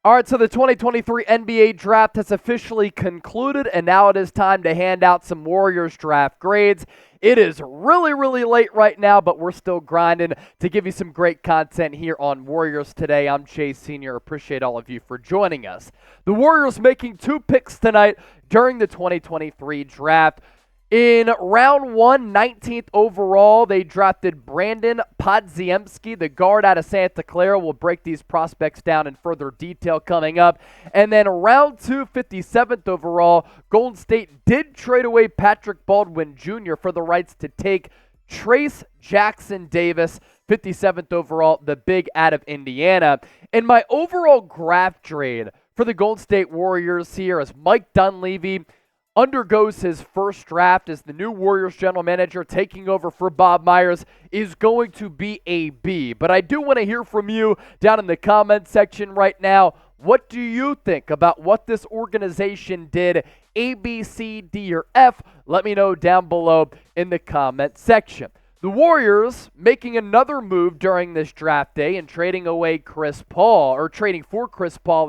All right, so the 2023 NBA draft has officially concluded, and now it is time to hand out some Warriors draft grades. It is really, really late right now, but we're still grinding to give you some great content here on Warriors Today. I'm Chase Sr. Appreciate all of you for joining us. The Warriors making 2 picks tonight during the 2023 draft. In round 1, 19th overall, they drafted Brandin Podziemski, the guard out of Santa Clara. We'll break these prospects down in further detail coming up. And then round 2, 57th overall, Golden State did trade away Patrick Baldwin Jr. for the rights to take Trayce Jackson Davis, 57th overall, the big out of Indiana. And my overall draft grade for the Golden State Warriors here is Mike Dunleavy undergoes his first draft as the new Warriors general manager taking over for Bob Myers is going to be a B. But I do want to hear from you down in the comment section right now. What do you think about what this organization did? A, B, C, D, or F? Let me know down below in the comment section. The Warriors making another move during this draft day and trading for Chris Paul,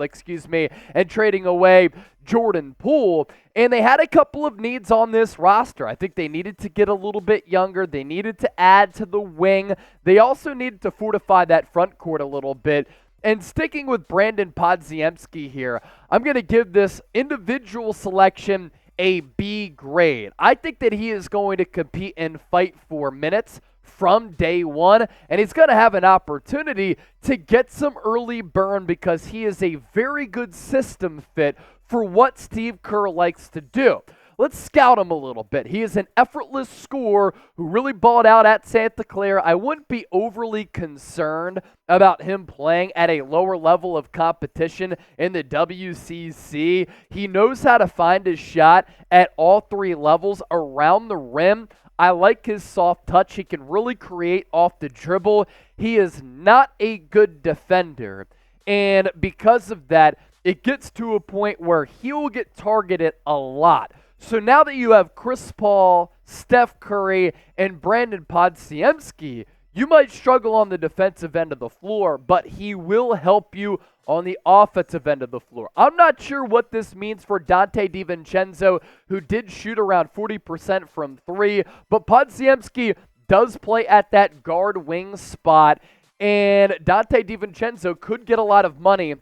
and trading away Jordan Poole. And they had a couple of needs on this roster. I think they needed to get a little bit younger. They needed to add to the wing. They also needed to fortify that front court a little bit. And sticking with Brandin Podziemski here, I'm going to give this individual selection a B grade. I think that he is going to compete and fight for minutes from day one, and he's going to have an opportunity to get some early burn because he is a very good system fit for what Steve Kerr likes to do. Let's scout him a little bit. He is an effortless scorer who really balled out at Santa Clara. I wouldn't be overly concerned about him playing at a lower level of competition in the WCC. He knows how to find his shot at all 3 levels around the rim. I like his soft touch. He can really create off the dribble. He is not a good defender, and because of that, it gets to a point where he will get targeted a lot. So now that you have Chris Paul, Steph Curry, and Brandin Podziemski, you might struggle on the defensive end of the floor, but he will help you on the offensive end of the floor. I'm not sure what this means for Donte DiVincenzo, who did shoot around 40% from 3, but Podziemski does play at that guard wing spot, and Donte DiVincenzo could get a lot of money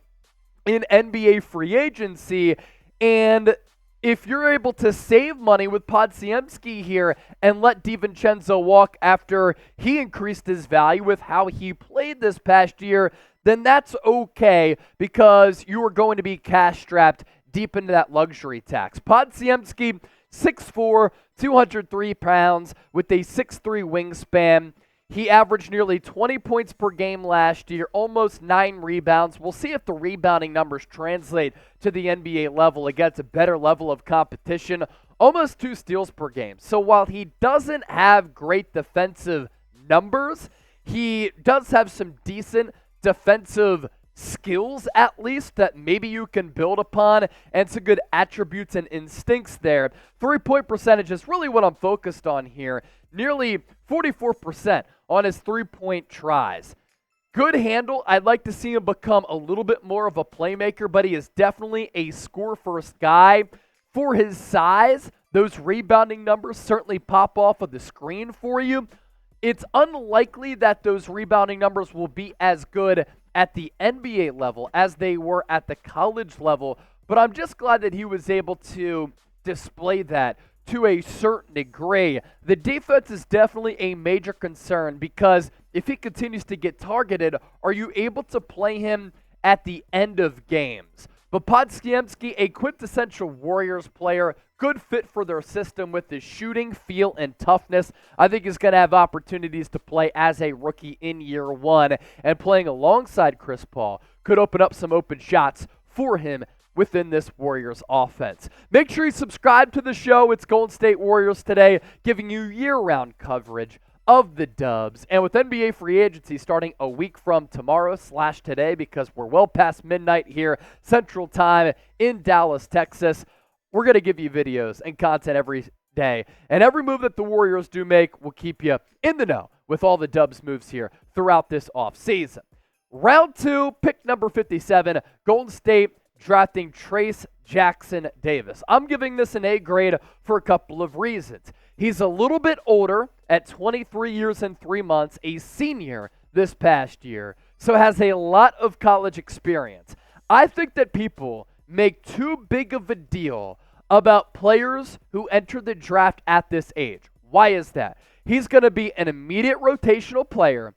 in NBA free agency, and if you're able to save money with Podziemski here and let DiVincenzo walk after he increased his value with how he played this past year, then that's okay because you are going to be cash-strapped deep into that luxury tax. Podziemski, 6'4", 203 pounds with a 6'3" wingspan. He averaged nearly 20 points per game last year, almost 9 rebounds. We'll see if the rebounding numbers translate to the NBA level against a better level of competition. Almost 2 steals per game. So while he doesn't have great defensive numbers, he does have some decent defensive skills, at least, that maybe you can build upon, and some good attributes and instincts there. 3-point percentage is really what I'm focused on here. Nearly 44% on his 3-point tries. Good handle. I'd like to see him become a little bit more of a playmaker, but he is definitely a score-first guy. For his size, those rebounding numbers certainly pop off of the screen for you. It's unlikely that those rebounding numbers will be as good at the NBA level as they were at the college level, but I'm just glad that he was able to display that to a certain degree. The defense is definitely a major concern because if he continues to get targeted, are you able to play him at the end of games? But Podziemski, a quintessential Warriors player, good fit for their system with his shooting, feel, and toughness. I think he's going to have opportunities to play as a rookie in year 1, and playing alongside Chris Paul could open up some open shots for him within this Warriors offense. Make sure you subscribe to the show. It's Golden State Warriors Today, giving you year-round coverage of the Dubs. And with NBA free agency starting a week from tomorrow/today, because we're well past midnight here Central Time in Dallas, Texas, we're going to give you videos and content every day. And every move that the Warriors do make will keep you in the know with all the Dubs moves here throughout this offseason. Round 2, pick number 57, Golden State drafting Trayce Jackson Davis. I'm giving this an A grade for a couple of reasons. He's a little bit older at 23 years and 3 months, a senior this past year, so has a lot of college experience. I think that people make too big of a deal about players who enter the draft at this age. Why is that? He's going to be an immediate rotational player,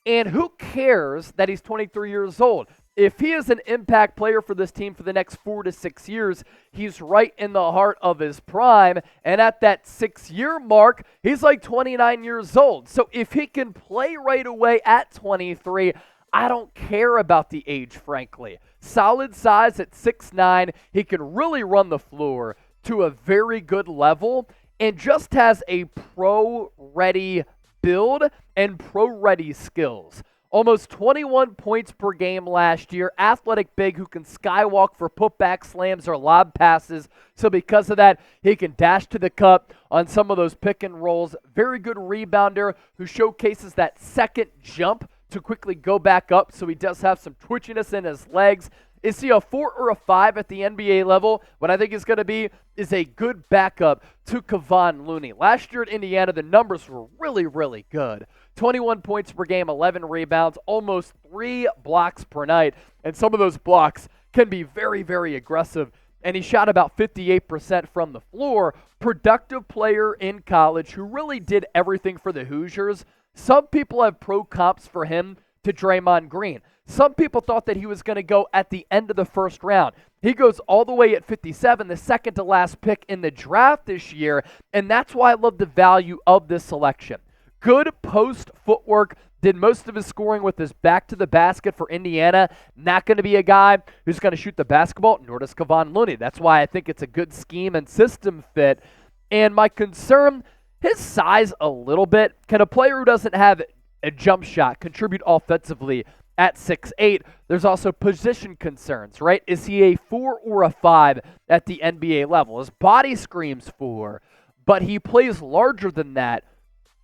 and who cares that he's 23 years old? If he is an impact player for this team for the next 4 to 6 years, he's right in the heart of his prime. And at that 6-year mark, he's like 29 years old. So if he can play right away at 23, I don't care about the age, frankly. Solid size at 6'9". He can really run the floor to a very good level and just has a pro-ready build and pro-ready skills. Almost 21 points per game last year. Athletic big who can skywalk for putback slams or lob passes. So because of that, he can dash to the cup on some of those pick and rolls. Very good rebounder who showcases that second jump to quickly go back up. So he does have some twitchiness in his legs. Is he a 4 or a 5 at the NBA level? What I think he's going to be is a good backup to Kevon Looney. Last year at Indiana, the numbers were really, really good. 21 points per game, 11 rebounds, almost 3 blocks per night. And some of those blocks can be very, very aggressive. And he shot about 58% from the floor. Productive player in college who really did everything for the Hoosiers. Some people have pro comps for him to Draymond Green. Some people thought that he was going to go at the end of the first round. He goes all the way at 57, the second to last pick in the draft this year, and that's why I love the value of this selection. Good post footwork, did most of his scoring with his back to the basket for Indiana. Not going to be a guy who's going to shoot the basketball, nor does Kevon Looney. That's why I think it's a good scheme and system fit. And my concern, his size a little bit. Can a player who doesn't have a jump shot contribute offensively at 6'8"? There's also position concerns, right? Is he a 4 or a 5 at the NBA level? His body screams 4, but he plays larger than that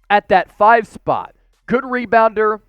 at that 5 spot. Good rebounder,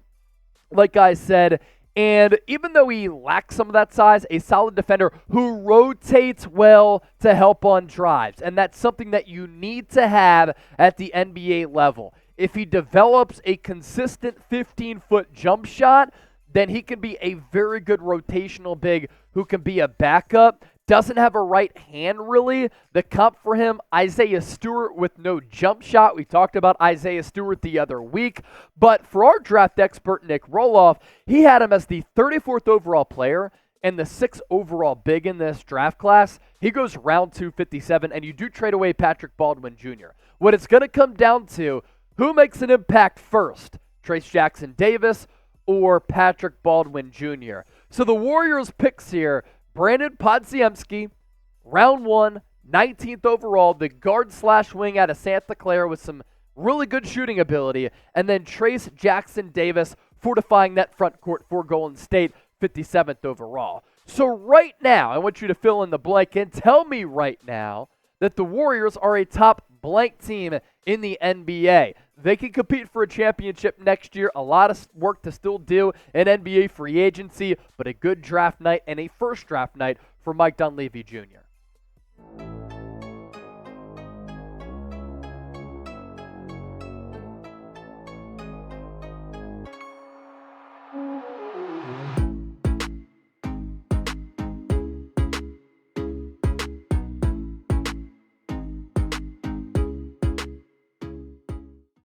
like I said, and even though he lacks some of that size, a solid defender who rotates well to help on drives, and that's something that you need to have at the NBA level. If he develops a consistent 15-foot jump shot, then he can be a very good rotational big who can be a backup. Doesn't have a right hand, really. The comp for him, Isaiah Stewart with no jump shot. We talked about Isaiah Stewart the other week. But for our draft expert, Nick Roloff, he had him as the 34th overall player and the 6th overall big in this draft class. He goes round 257, and you do trade away Patrick Baldwin Jr. What it's going to come down to, who makes an impact first? Trayce Jackson Davis or Patrick Baldwin Jr.? So the Warriors picks here, Brandin Podziemski, round 1, 19th overall, the guard/wing out of Santa Clara with some really good shooting ability, and then Trayce Jackson Davis fortifying that front court for Golden State, 57th overall. So right now, I want you to fill in the blank and tell me right now that the Warriors are a top blank team in the NBA. They can compete for a championship next year. A lot of work to still do in NBA free agency, but a good draft night and a first draft night for Mike Dunleavy Jr.